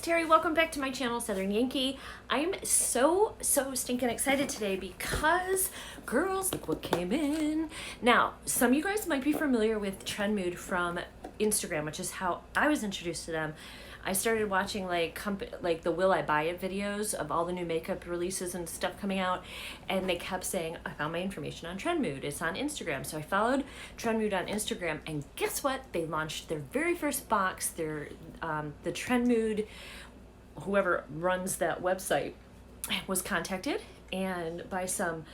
Terry. Welcome back to my channel, Southern Yankee. I'm so stinking excited today because, girls, look what came in. Now, some of you guys might be familiar with Trendmood from Instagram, which is how I was introduced to them. I started watching like the Will I Buy It videos of all the new makeup releases and stuff coming out, and they kept saying, I found my information on Trendmood. It's on Instagram. So I followed Trendmood on Instagram, and guess what? They launched their very first box. The Trendmood, whoever runs that website, was contacted and by some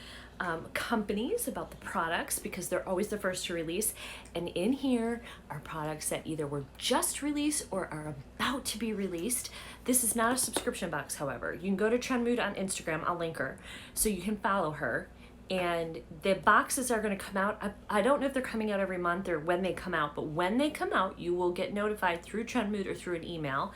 companies about the products, because they're always the first to release, and in here are products that either were just released or are about to be released. This is not a subscription box, however. You can go to Trendmood on Instagram, I'll link her, so you can follow her, and the boxes are going to come out. I don't know if they're coming out every month or when they come out, but when they come out, you will get notified through Trendmood or through an email.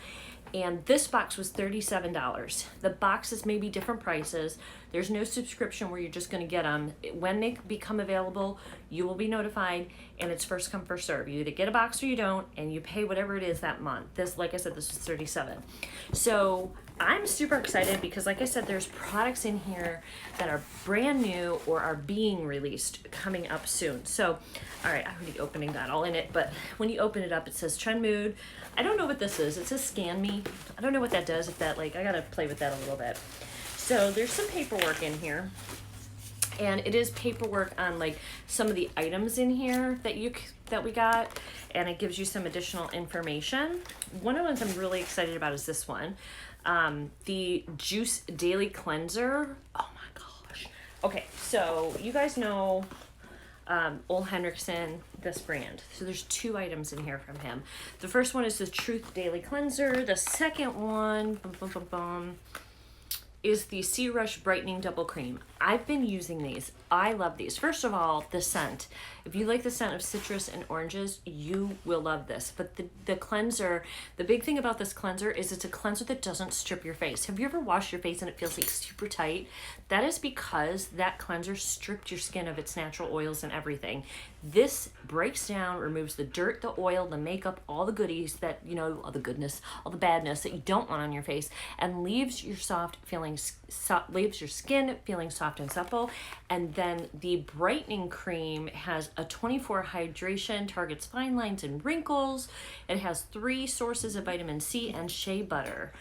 And this box was $37. The boxes may be different prices. There's no subscription where you're just going to get them. When they become available, you will be notified, and it's first come, first serve. You either get a box or you don't, and you pay whatever it is that month. This, like I said, this was $37. So I'm super excited because, like I said, there's products in here that are brand new or are being released coming up soon. So, all right, I'm already opening that all in it, but when you open it up, it says Trendmood. I don't know what this is. It says Scan Me. I don't know what that does. If that, like, I gotta play with that a little bit. So there's some paperwork in here, and it is paperwork on like some of the items in here that we got, and it gives you some additional information. One of the ones I'm really excited about is this one, the Juice Daily Cleanser. Oh my gosh. Okay, so you guys know Olehenriksen, this brand. So there's two items in here from him. The first one is the Truth Daily Cleanser. The second one is the Sea Rush Brightening Double Cream. I've been using these. I love these. First of all, the scent. If you like the scent of citrus and oranges, you will love this. But the cleanser, the big thing about this cleanser is it's a cleanser that doesn't strip your face. Have you ever washed your face and it feels like super tight? That is because that cleanser stripped your skin of its natural oils and everything. This breaks down, removes the dirt, the oil, the makeup, all the goodies that, you know, all the goodness, all the badness that you don't want on your face, and leaves your leaves your skin feeling soft and supple. And then the Brightening Cream has a 24 hydration, targets fine lines and wrinkles. It has 3 sources of vitamin C and shea butter.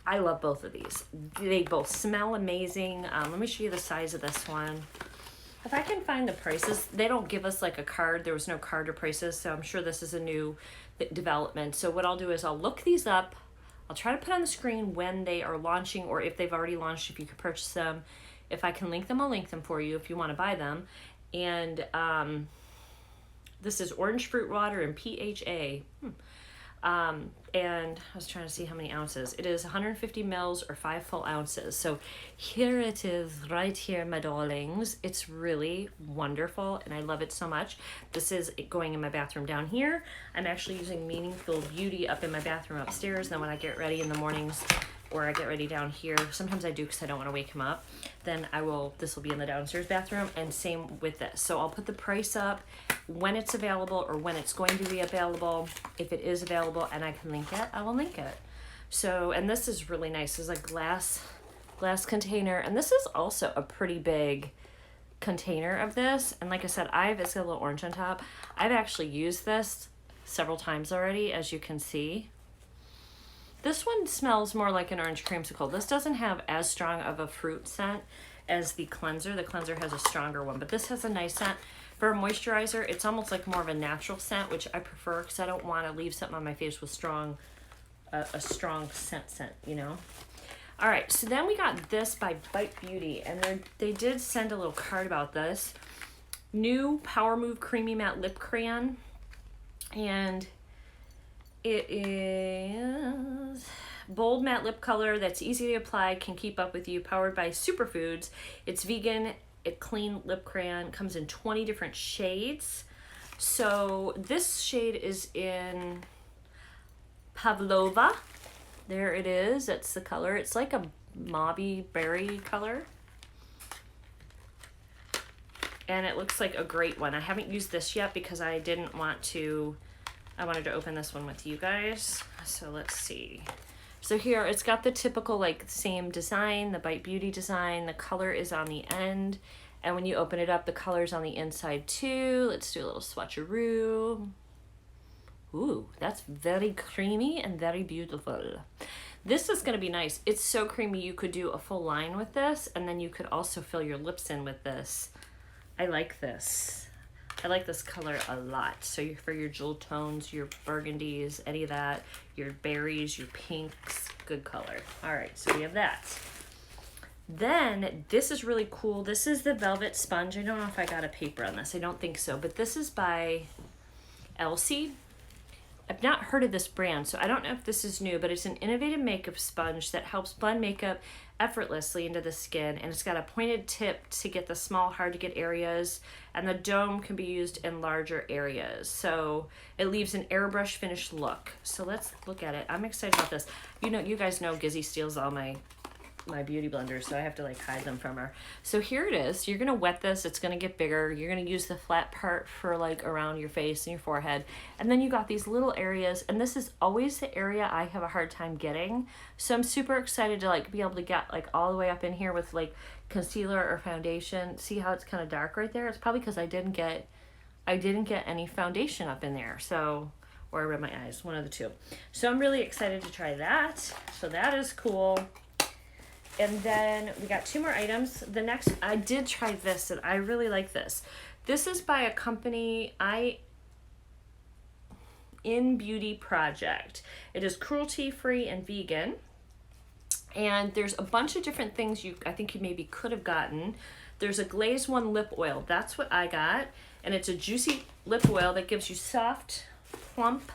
I love both of these. They both smell amazing. Let me show you the size of this one. If I can find the prices, they don't give us like a card. There was no card or prices, so I'm sure this is a new development. So what I'll do is I'll look these up. I'll try to put on the screen when they are launching, or if they've already launched, if you could purchase them. If I can link them, I'll link them for you if you want to buy them. And this is orange fruit water and PHA. And I was trying to see how many ounces. It is 150 mils or 5 full ounces. So here it is right here, my darlings. It's really wonderful, and I love it so much. This is going in my bathroom down here. I'm actually using Meaningful Beauty up in my bathroom upstairs. Then when I get ready in the mornings, or I get ready down here, sometimes I do because I don't want to wake him up, then this will be in the downstairs bathroom, and same with this. So I'll put the price up when it's available, or when it's going to be available. If it is available and I can link it, I will link it. So, and this is really nice. It's a glass container, and this is also a pretty big container of this. And like I said, it's got a little orange on top. I've actually used this several times already, as you can see. This one smells more like an orange creamsicle. This doesn't have as strong of a fruit scent as the cleanser. The cleanser has a stronger one, but this has a nice scent. For a moisturizer, it's almost like more of a natural scent, which I prefer because I don't want to leave something on my face with a strong scent, you know? All right, so then we got this by Bite Beauty, and they did send a little card about this. New Power Move Creamy Matte Lip Crayon, and it is bold matte lip color that's easy to apply, can keep up with you, powered by superfoods. It's vegan, clean lip crayon, comes in 20 different shades. So this shade is in Pavlova. There it is. That's the color. It's like a mauvey berry color. And it looks like a great one. I haven't used this yet because I didn't want to I wanted to open this one with you guys. So let's see. So here it's got the typical like same design, the Bite Beauty design. The color is on the end. And when you open it up, the color's on the inside too. Let's do a little swatcheroo. Ooh, that's very creamy and very beautiful. This is gonna be nice. It's so creamy, you could do a full line with this, and then you could also fill your lips in with this. I like this. I like this color a lot. So for your jewel tones, your burgundies, any of that, your berries, your pinks, good color. All right, so we have that. Then this is really cool. This is the Velvet Sponge. I don't know if I got a paper on this. I don't think so, but this is by Elcie. I've not heard of this brand, so I don't know if this is new, but it's an innovative makeup sponge that helps blend makeup effortlessly into the skin, and it's got a pointed tip to get the small, hard to get areas, and the dome can be used in larger areas. So it leaves an airbrush finished look. So let's look at it. I'm excited about this. You know, you guys know Gizzy steals all my beauty blenders, so I have to like hide them from her. So here it is. You're gonna wet this. It's gonna get bigger. You're gonna use the flat part for like around your face and your forehead, and then you got these little areas, and this is always the area I have a hard time getting. So I'm super excited to like be able to get like all the way up in here with like concealer or foundation. See how it's kind of dark right there? It's probably because I didn't get any foundation up in there. So, or I read my eyes, one of the two. So I'm really excited to try that. So that is cool. And then we got two more items. The next, I did try this, and I really like this. This is by a company, In Beauty Project. It is cruelty-free and vegan. And there's a bunch of different things I think you maybe could have gotten. There's a Glaze One lip oil. That's what I got. And it's a juicy lip oil that gives you soft, plump,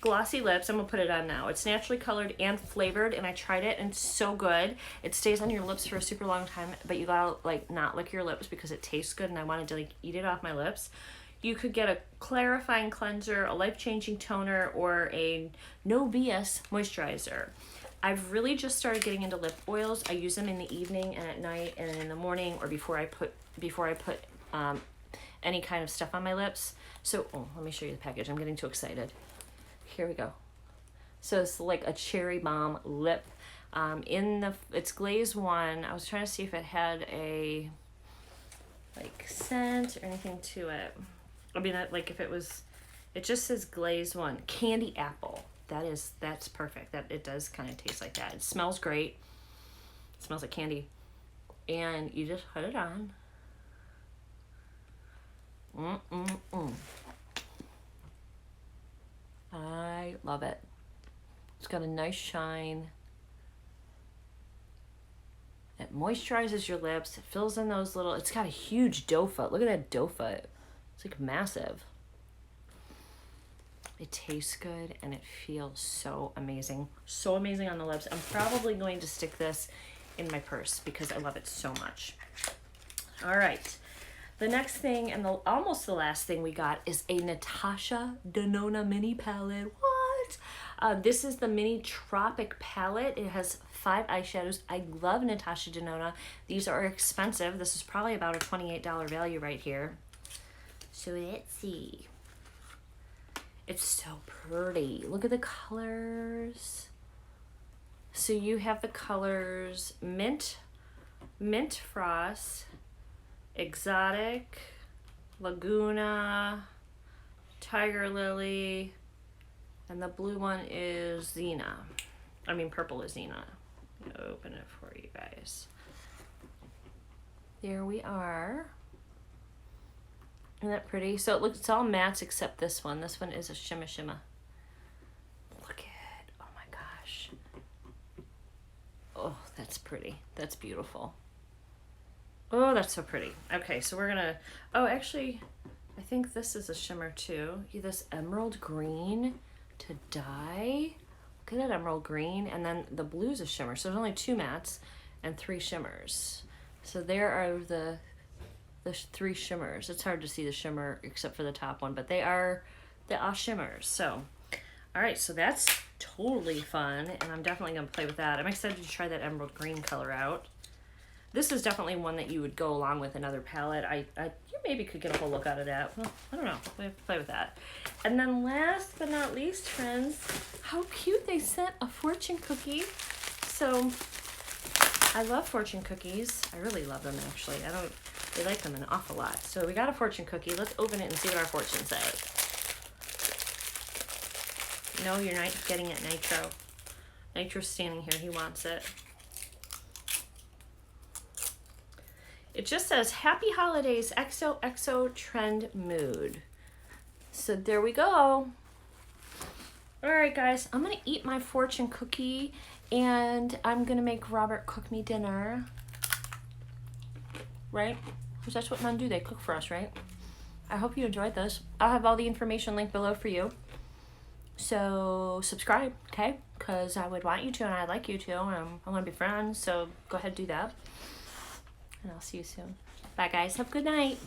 glossy lips. I'm gonna put it on now. It's naturally colored and flavored, and I tried it, and it's so good. It stays on your lips for a super long time, but you gotta like not lick your lips because it tastes good, and I wanted to like eat it off my lips. You could get a clarifying cleanser, a life-changing toner, or a no BS moisturizer. I've really just started getting into lip oils. I use them in the evening and at night and in the morning, or before I put any kind of stuff on my lips. So let me show you the package. I'm getting too excited. Here we go. So it's like a cherry bomb lip. It's Glaze One. I was trying to see if it had a like scent or anything to it. I mean, like if it was, it just says Glaze One. Candy apple. That's perfect. That it does kind of taste like that. It smells great. It smells like candy. And you just put it on. I love it. It's got a nice shine. It moisturizes your lips. It fills in those little, it's got a huge doe foot. Look at that doe foot. It's like massive. It tastes good and it feels so amazing. So amazing on the lips. I'm probably going to stick this in my purse because I love it so much. All right. The next thing, and almost the last thing we got, is a Natasha Denona mini palette. What? This is the mini Tropic palette. It has 5 eyeshadows. I love Natasha Denona. These are expensive. This is probably about a $28 value right here. So let's see. It's so pretty. Look at the colors. So you have the colors Mint Frost, Exotic, Laguna, Tiger Lily, and the blue one is Xena. I mean, purple is Xena. I'm gonna open it for you guys. There we are. Isn't that pretty? So it's all mattes except this one. This one is a shimmer. Look at it. Oh my gosh. Oh, that's pretty. That's beautiful. Oh, that's so pretty. Okay, so we're gonna, oh, actually, I think this is a shimmer too. This emerald green to dye. Look at that emerald green. And then the blue's a shimmer. So there's only 2 mattes and 3 shimmers. So there are the 3 shimmers. It's hard to see the shimmer except for the top one, but they are shimmers. So, all right, so that's totally fun, and I'm definitely gonna play with that. I'm excited to try that emerald green color out. This is definitely one that you would go along with another palette. You maybe could get a whole look out of that. Well, I don't know. We have to play with that. And then last but not least, friends, how cute, they sent a fortune cookie. So I love fortune cookies. I really love them, actually. I like them an awful lot. So we got a fortune cookie. Let's open it and see what our fortune says. No, you're not getting it, Nitro. Nitro's standing here. He wants it. It just says, Happy Holidays, XOXO Trendmood. So there we go. All right, guys, I'm going to eat my fortune cookie, and I'm going to make Robert cook me dinner. Right? Because that's what men do. They cook for us, right? I hope you enjoyed this. I'll have all the information linked below for you. So subscribe, okay? Because I would want you to, and I'd like you to. I want to be friends, so go ahead and do that. And I'll see you soon. Bye, guys. Have a good night.